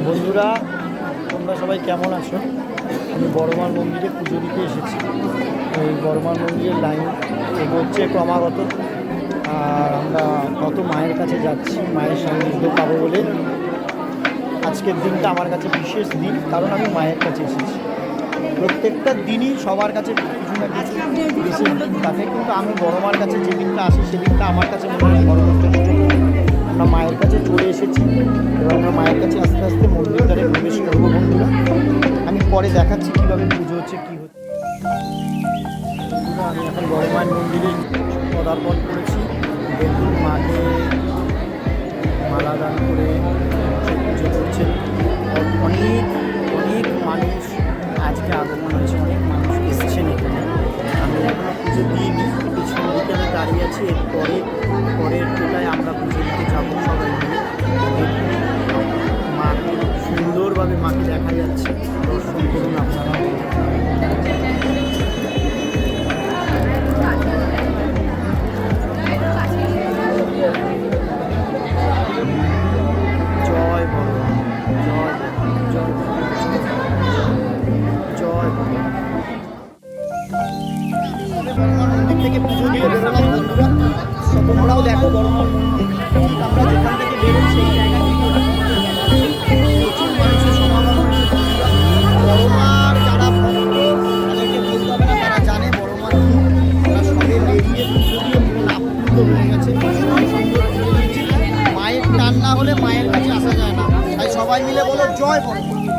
বন্ধুরা, তোমরা সবাই কেমন আছো? আমি বড়মার মন্দিরে পুজো দিতে এসেছি। এই বড়মার মন্দিরের লাইন এগোচ্ছে ক্রমাগত, আর আমরা কত মায়ের কাছে যাচ্ছি মায়ের সান্নিধ্য পাবো বলে। আজকের দিনটা আমার কাছে বিশেষ দিন, কারণ আমি মায়ের কাছে এসেছি। প্রত্যেকটা দিনই সবার কাছে কিছু না কিছু বিশেষ দিন থাকে, কিন্তু আমি বড়মার কাছে যেদিনটা আসি সেদিনটা আমার কাছে মনে হয় সর্বোচ্চ। আমরা মায়ের কাছে চলে এসেছি এবং আমরা মায়ের কাছে আস্তে আস্তে মন্দির দ্বারে প্রবেশ করবো। বন্ধুরা, আমি পরে দেখাচ্ছি কীভাবে পুজো হচ্ছে, কী হচ্ছে। বন্ধুরা, আমি এখন বড়মায়ের মন্দিরে পদার্পণ করেছি। দেখুন, মাকে মালা দান করে পুজো করছেন। অনেক অনেক মানুষ আজকে আগমন হয়েছে, অনেক মানুষ এসেছেন এখানে। আমি এখনও পুজো দিইনি, পিছন দিকে আমি দাঁড়িয়ে আছি। পরের টোটায় আমরা পুজো দিতে যাবো সবাই মিলে। মাকে সুন্দরভাবে মাকে দেখা যাচ্ছে, দর্শন করুন আপনারা। জয় ভগবান, জয় জয় জয় মন্দির থেকে পুজো দিয়ে বেরোলাম। বন্ধুরা, তোমরাও দেখো বড়মার মন্দির। আমরা যেখান থেকে বেরোই সেই জায়গা থেকে প্রচুর মানুষের সমাগম হয়েছে। বড়মার যারা ভক্ত তাদেরকে বলতে হবে না, তারা জানে বড়মার কি। তারা সবে বেরিয়ে পুজো দিয়ে মন আপ্লুত হয়ে গেছে। ভীষণ সুন্দর পুজো দিয়েছে। মায়ের টান না হলে মায়ের কাছে আসা যায় না। তাই সবাই মিলে বলো জয় বড়মা।